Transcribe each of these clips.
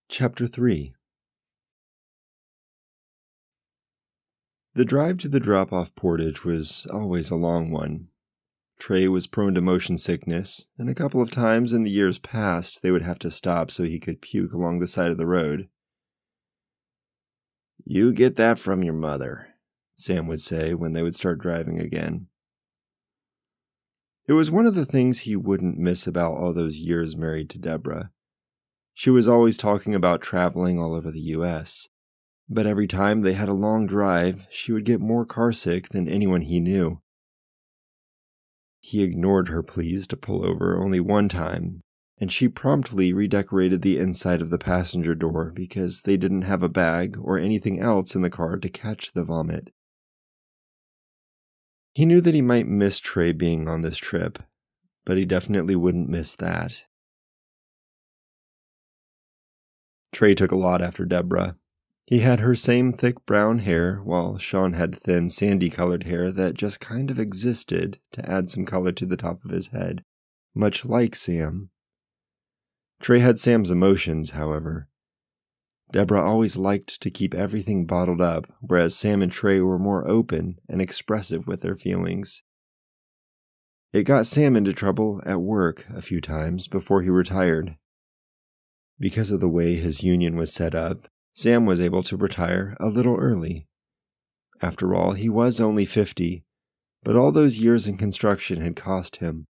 Chapter 3. The drive to the drop-off portage was always a long one. Trey was prone to motion sickness, and a couple of times in the years past they would have to stop so he could puke along the side of the road. "You get that from your mother," Sam would say when they would start driving again. It was one of the things he wouldn't miss about all those years married to Deborah. She was always talking about traveling all over the U.S., but every time they had a long drive, she would get more carsick than anyone he knew. He ignored her pleas to pull over only one time, and she promptly redecorated the inside of the passenger door because they didn't have a bag or anything else in the car to catch the vomit. He knew that he might miss Trey being on this trip, but he definitely wouldn't miss that. Trey took a lot after Deborah. He had her same thick brown hair, while Sean had thin, sandy-colored hair that just kind of existed to add some color to the top of his head, much like Sam. Trey had Sam's emotions, however. Deborah always liked to keep everything bottled up, whereas Sam and Trey were more open and expressive with their feelings. It got Sam into trouble at work a few times before he retired. Because of the way his union was set up, Sam was able to retire a little early. After all, he was only 50, but all those years in construction had cost him.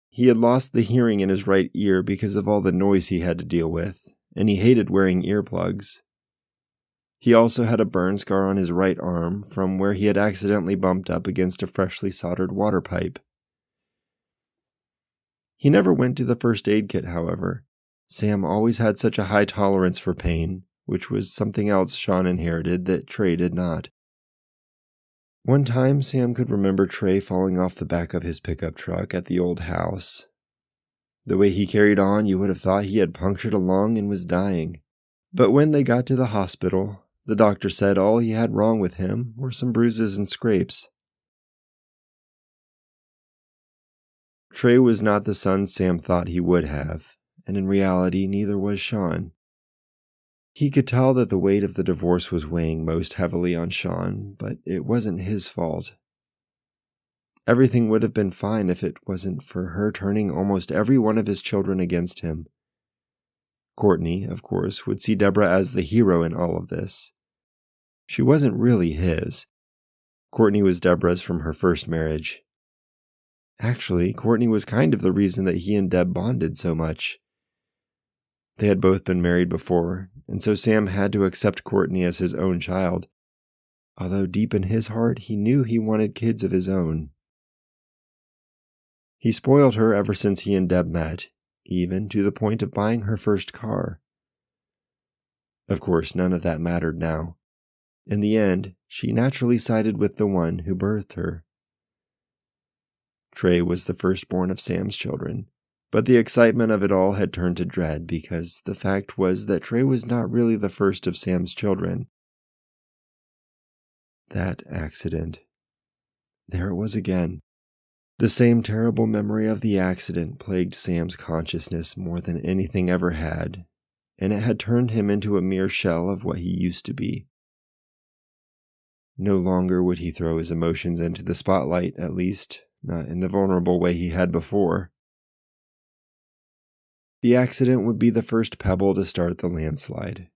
He had lost the hearing in his right ear because of all the noise he had to deal with, and he hated wearing earplugs. He also had a burn scar on his right arm from where he had accidentally bumped up against a freshly soldered water pipe. He never went to the first aid kit, however. Sam always had such a high tolerance for pain, which was something else Sean inherited that Trey did not. One time, Sam could remember Trey falling off the back of his pickup truck at the old house. The way he carried on, you would have thought he had punctured a lung and was dying. But when they got to the hospital, the doctor said all he had wrong with him were some bruises and scrapes. Trey was not the son Sam thought he would have, and in reality, neither was Sean. He could tell that the weight of the divorce was weighing most heavily on Sean, but it wasn't his fault. Everything would have been fine if it wasn't for her turning almost every one of his children against him. Courtney, of course, would see Deborah as the hero in all of this. She wasn't really his. Courtney was Deborah's from her first marriage. Actually, Courtney was kind of the reason that he and Deb bonded so much. They had both been married before, and so Sam had to accept Courtney as his own child, although deep in his heart he knew he wanted kids of his own. He spoiled her ever since he and Deb met, even to the point of buying her first car. Of course, none of that mattered now. In the end, she naturally sided with the one who birthed her. Trey was the firstborn of Sam's children, but the excitement of it all had turned to dread because the fact was that Trey was not really the first of Sam's children. That accident. There it was again. The same terrible memory of the accident plagued Sam's consciousness more than anything ever had, and it had turned him into a mere shell of what he used to be. No longer would he throw his emotions into the spotlight, at least, not in the vulnerable way he had before. The accident would be the first pebble to start the landslide.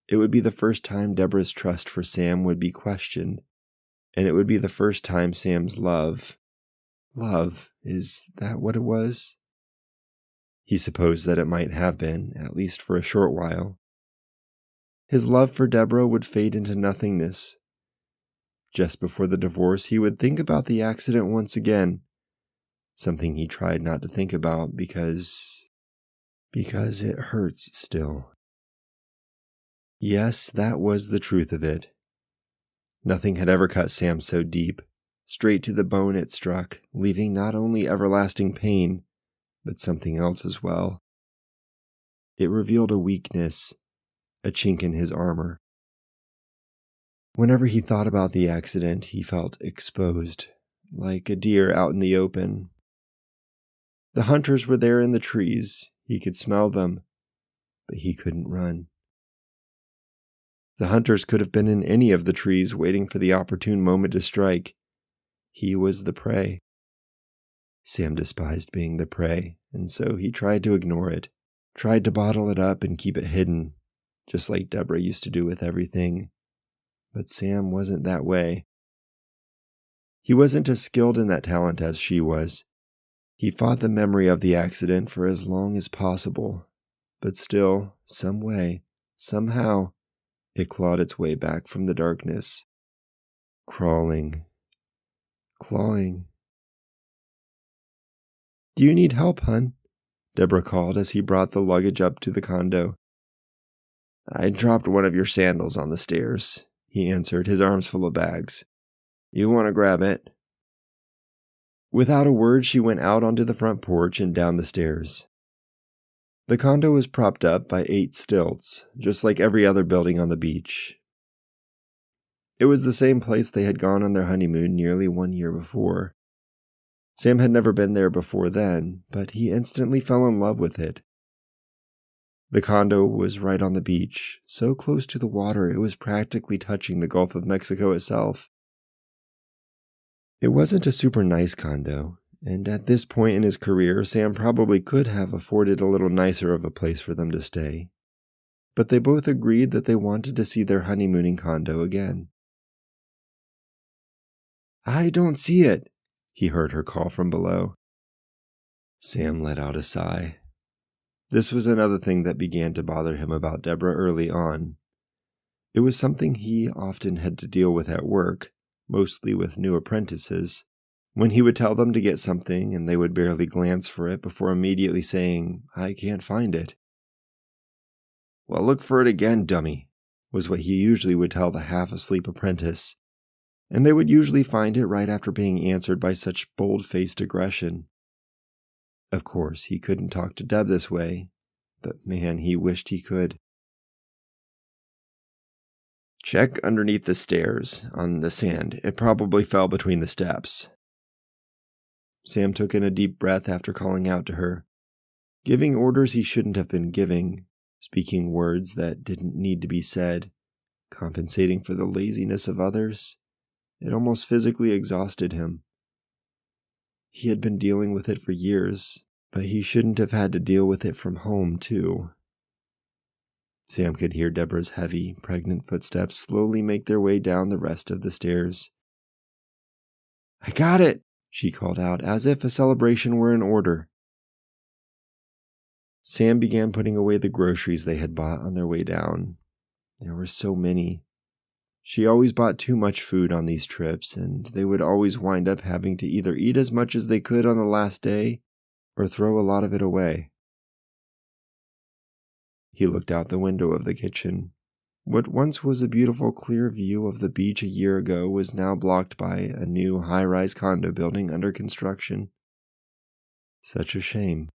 It would be the first time Deborah's trust for Sam would be questioned, and it would be the first time Sam's love, is that what it was? He supposed that it might have been, at least for a short while. His love for Deborah would fade into nothingness. Just before the divorce, he would think about the accident once again, something he tried not to think about because it hurts still. Yes, that was the truth of it. Nothing had ever cut Sam so deep. Straight to the bone it struck, leaving not only everlasting pain, but something else as well. It revealed a weakness, a chink in his armor. Whenever he thought about the accident, he felt exposed, like a deer out in the open. The hunters were there in the trees. He could smell them. but he couldn't run. The hunters could have been in any of the trees waiting for the opportune moment to strike. He was the prey. Sam despised being the prey, and so he tried to ignore it, tried to bottle it up and keep it hidden, just like Deborah used to do with everything. But Sam wasn't that way. He wasn't as skilled in that talent as she was. He fought the memory of the accident for as long as possible, but still, some way, somehow, it clawed its way back from the darkness. Crawling. Clawing. "Do you need help, hun?" Deborah called as he brought the luggage up to the condo. "I dropped one of your sandals on the stairs," he answered, his arms full of bags. "You want to grab it?" Without a word, she went out onto the front porch and down the stairs. The condo was propped up by 8 stilts, just like every other building on the beach. It was the same place they had gone on their honeymoon nearly 1 year before. Sam had never been there before then, but he instantly fell in love with it. The condo was right on the beach, so close to the water it was practically touching the Gulf of Mexico itself. It wasn't a super nice condo, and at this point in his career, Sam probably could have afforded a little nicer of a place for them to stay. But they both agreed that they wanted to see their honeymooning condo again. "I don't see it," he heard her call from below. Sam let out a sigh. This was another thing that began to bother him about Deborah early on. It was something he often had to deal with at work, mostly with new apprentices, when he would tell them to get something and they would barely glance for it before immediately saying, "I can't find it." "Well, look for it again, dummy," was what he usually would tell the half-asleep apprentice, and they would usually find it right after being answered by such bold-faced aggression. Of course, he couldn't talk to Deb this way, but man, he wished he could. "Check underneath the stairs, on the sand. It probably fell between the steps." Sam took in a deep breath after calling out to her, giving orders he shouldn't have been giving, speaking words that didn't need to be said, compensating for the laziness of others. It almost physically exhausted him. He had been dealing with it for years, but he shouldn't have had to deal with it from home, too. Sam could hear Deborah's heavy, pregnant footsteps slowly make their way down the rest of the stairs. "I got it!" she called out, as if a celebration were in order. Sam began putting away the groceries they had bought on their way down. There were so many. She always bought too much food on these trips, and they would always wind up having to either eat as much as they could on the last day or throw a lot of it away. He looked out the window of the kitchen. What once was a beautiful clear view of the beach a year ago was now blocked by a new high-rise condo building under construction. Such a shame,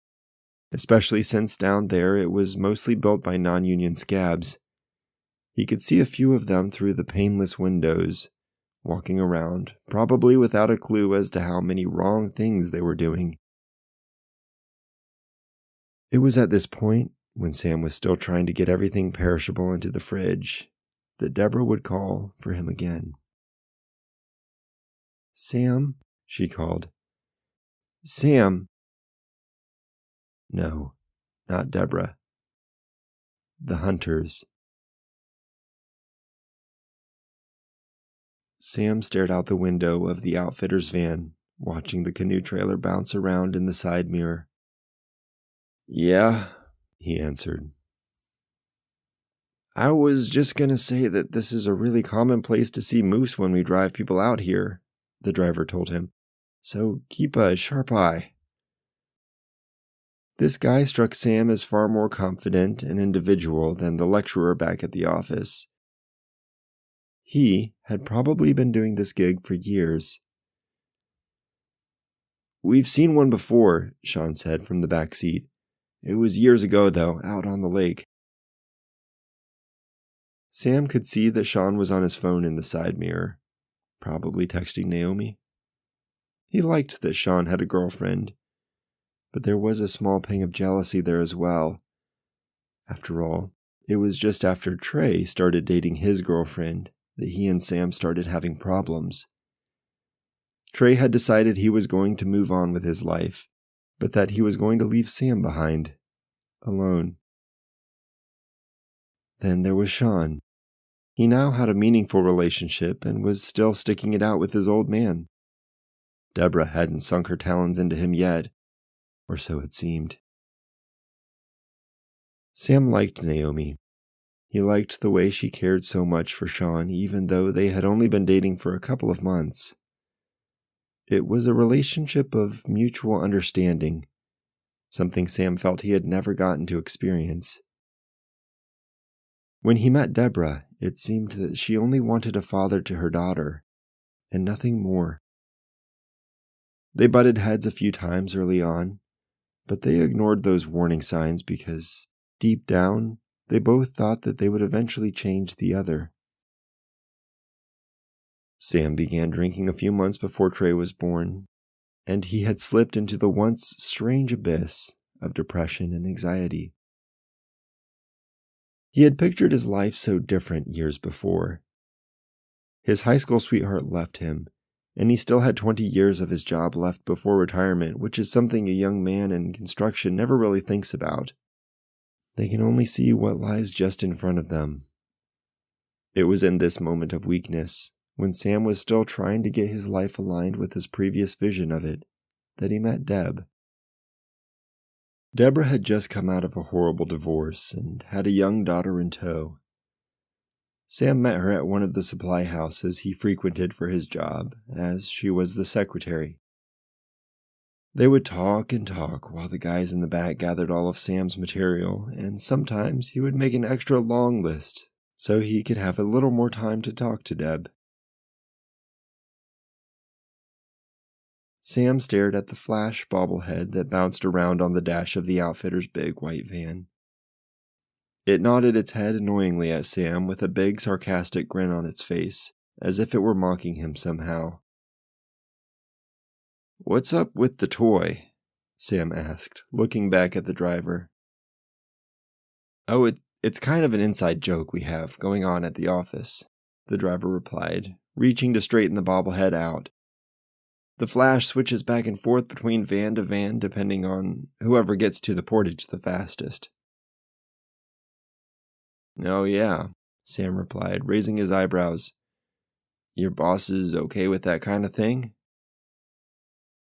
especially since down there it was mostly built by non-union scabs. He could see a few of them through the paneless windows, walking around, probably without a clue as to how many wrong things they were doing. It was at this point, when Sam was still trying to get everything perishable into the fridge, that Deborah would call for him again. "Sam," she called. "Sam." No, not Deborah. The hunters. Sam stared out the window of the outfitter's van, watching the canoe trailer bounce around in the side mirror. "Yeah," he answered. "I was just going to say that this is a really common place to see moose when we drive people out here," the driver told him. "So keep a sharp eye." This guy struck Sam as far more confident and individual than the lecturer back at the office. He had probably been doing this gig for years. "We've seen one before," Sean said from the back seat. "It was years ago, though, out on the lake." Sam could see that Sean was on his phone in the side mirror, probably texting Naomi. He liked that Sean had a girlfriend, but there was a small pang of jealousy there as well. After all, it was just after Trey started dating his girlfriend that he and Sam started having problems. Trey had decided he was going to move on with his life, but that he was going to leave Sam behind, alone. Then there was Sean. He now had a meaningful relationship and was still sticking it out with his old man. Deborah hadn't sunk her talons into him yet, or so it seemed. Sam liked Naomi. He liked the way she cared so much for Sean, even though they had only been dating for a couple of months. It was a relationship of mutual understanding, something Sam felt he had never gotten to experience. When he met Deborah, it seemed that she only wanted a father to her daughter, and nothing more. They butted heads a few times early on, but they ignored those warning signs because, deep down, they both thought that they would eventually change the other. Sam began drinking a few months before Trey was born, and he had slipped into the once strange abyss of depression and anxiety. He had pictured his life so different years before. His high school sweetheart left him, and he still had 20 years of his job left before retirement, which is something a young man in construction never really thinks about. They can only see what lies just in front of them. It was in this moment of weakness, when Sam was still trying to get his life aligned with his previous vision of it, that he met Deb. Deborah had just come out of a horrible divorce and had a young daughter in tow. Sam met her at one of the supply houses he frequented for his job, as she was the secretary. They would talk and talk while the guys in the back gathered all of Sam's material, and sometimes he would make an extra long list so he could have a little more time to talk to Deb. Sam stared at the Flash bobblehead that bounced around on the dash of the outfitter's big white van. It nodded its head annoyingly at Sam with a big sarcastic grin on its face, as if it were mocking him somehow. "What's up with the toy?" Sam asked, looking back at the driver. "Oh, it's kind of an inside joke we have going on at the office," the driver replied, reaching to straighten the bobblehead out. "The Flash switches back and forth between van to van depending on whoever gets to the portage the fastest." "Oh yeah," Sam replied, raising his eyebrows. "Your boss is okay with that kind of thing?"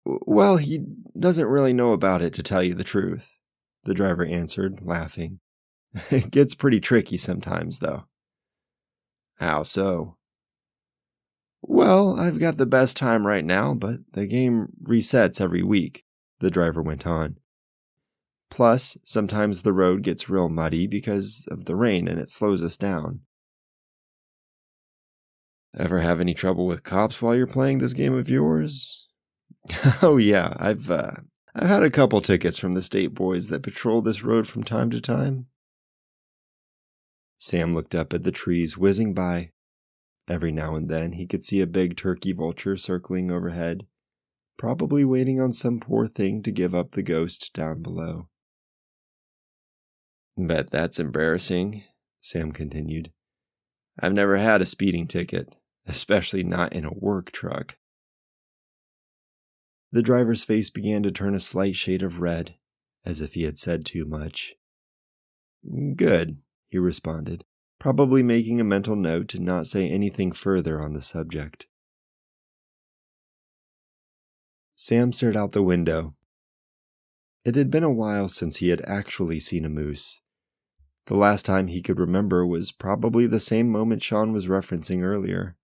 "Well, he doesn't really know about it, to tell you the truth," the driver answered, laughing. "It gets pretty tricky sometimes, though." "How so?" "Well, I've got the best time right now, but the game resets every week," the driver went on. "Plus, sometimes the road gets real muddy because of the rain and it slows us down." "Ever have any trouble with cops while you're playing this game of yours?" "Oh yeah, I've had a couple tickets from the state boys that patrol this road from time to time." Sam looked up at the trees whizzing by. Every now and then he could see a big turkey vulture circling overhead, probably waiting on some poor thing to give up the ghost down below. "Bet that's embarrassing," Sam continued. "I've never had a speeding ticket, especially not in a work truck." The driver's face began to turn a slight shade of red, as if he had said too much. "Good," he responded, probably making a mental note to not say anything further on the subject. Sam stared out the window. It had been a while since he had actually seen a moose. The last time he could remember was probably the same moment Sean was referencing earlier.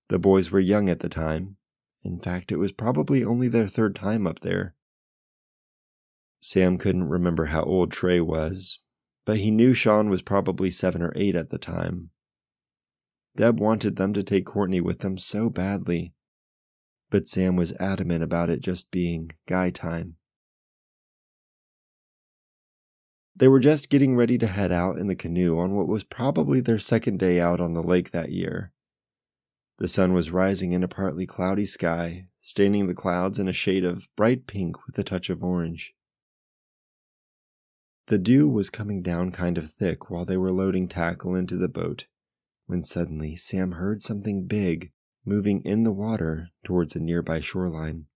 The boys were young at the time. In fact, it was probably only their third time up there. Sam couldn't remember how old Trey was, but he knew Sean was probably 7 or 8 at the time. Deb wanted them to take Courtney with them so badly, but Sam was adamant about it just being guy time. They were just getting ready to head out in the canoe on what was probably their second day out on the lake that year. The sun was rising in a partly cloudy sky, staining the clouds in a shade of bright pink with a touch of orange. The dew was coming down kind of thick while they were loading tackle into the boat, when suddenly Sam heard something big moving in the water towards a nearby shoreline.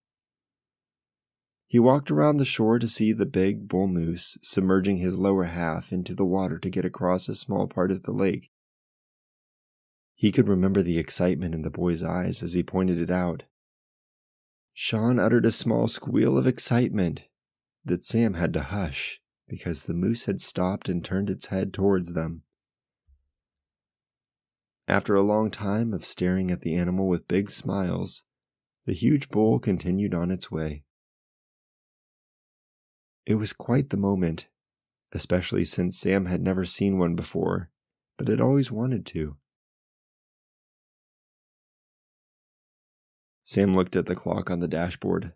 He walked around the shore to see the big bull moose submerging his lower half into the water to get across a small part of the lake. He could remember the excitement in the boy's eyes as he pointed it out. Sean uttered a small squeal of excitement that Sam had to hush because the moose had stopped and turned its head towards them. After a long time of staring at the animal with big smiles, the huge bull continued on its way. It was quite the moment, especially since Sam had never seen one before, but had always wanted to. Sam looked at the clock on the dashboard.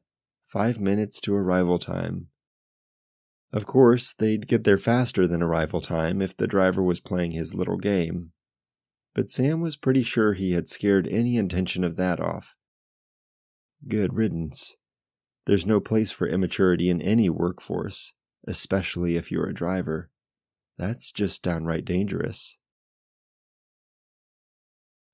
5 minutes to arrival time. Of course, they'd get there faster than arrival time if the driver was playing his little game. But Sam was pretty sure he had scared any intention of that off. Good riddance. There's no place for immaturity in any workforce, especially if you're a driver. That's just downright dangerous.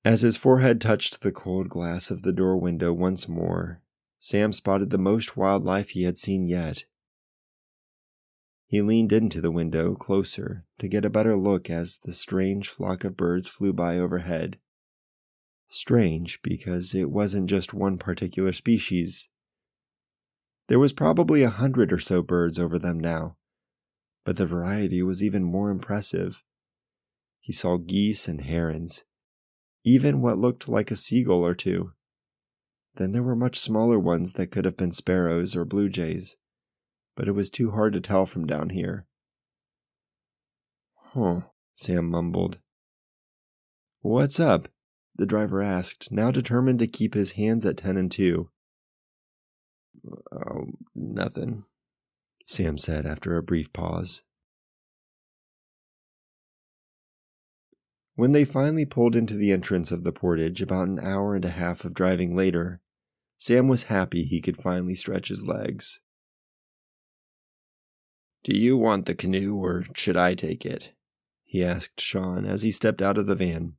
As his forehead touched the cold glass of the door window once more, Sam spotted the most wildlife he had seen yet. He leaned into the window closer to get a better look as the strange flock of birds flew by overhead. Strange because it wasn't just one particular species. There was probably 100 or so birds over them now, but the variety was even more impressive. He saw geese and herons, even what looked like a seagull or two. Then there were much smaller ones that could have been sparrows or blue jays, but it was too hard to tell from down here. Sam mumbled. What's up? The driver asked, now determined to keep his hands at 10 and 2. Oh, nothing, Sam said after a brief pause. When they finally pulled into the entrance of the portage about an hour and a half of driving later, Sam was happy he could finally stretch his legs. Do you want the canoe or should I take it? He asked Sean as he stepped out of the van.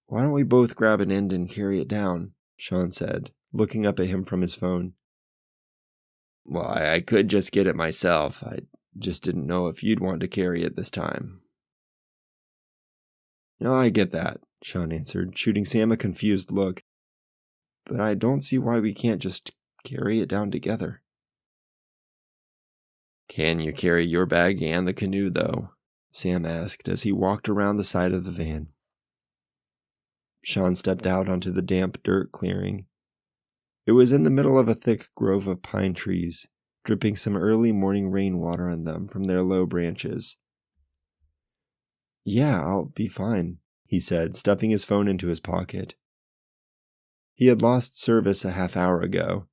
Why don't we both grab an end and carry it down? Sean said, looking up at him from his phone. Well, I could just get it myself. I just didn't know if you'd want to carry it this time. No, I get that, Sean answered, shooting Sam a confused look. But I don't see why we can't just carry it down together. Can you carry your bag and the canoe, though? Sam asked as he walked around the side of the van. Sean stepped out onto the damp dirt clearing. It was in the middle of a thick grove of pine trees, dripping some early morning rainwater on them from their low branches. Yeah, I'll be fine, he said, stuffing his phone into his pocket. He had lost service a half hour ago.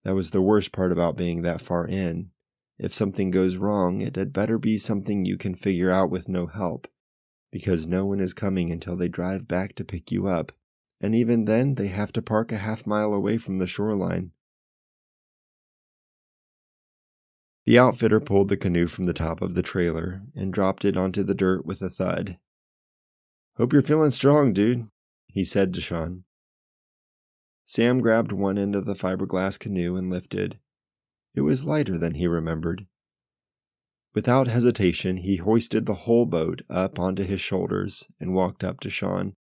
That was the worst part about being that far in. If something goes wrong, it had better be something you can figure out with no help, because no one is coming until they drive back to pick you up, and even then they have to park a half-mile away from the shoreline. The outfitter pulled the canoe from the top of the trailer and dropped it onto the dirt with a thud. Hope you're feeling strong, dude, he said to Sean. Sam grabbed one end of the fiberglass canoe and lifted. It was lighter than he remembered. Without hesitation, he hoisted the whole boat up onto his shoulders and walked up to Sean.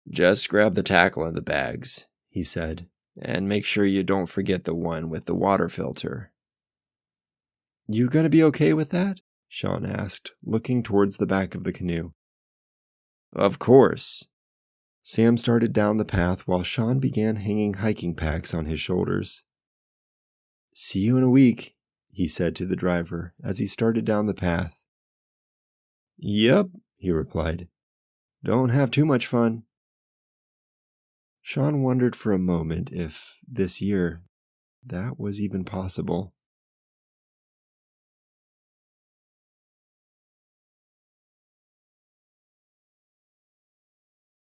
Just grab the tackle in the bags, he said, and make sure you don't forget the one with the water filter. You gonna be okay with that? Sean asked, looking towards the back of the canoe. Of course. Sam started down the path while Sean began hanging hiking packs on his shoulders. See you in a week, he said to the driver as he started down the path. Yep, he replied. Don't have too much fun. Sean wondered for a moment if, this year, that was even possible.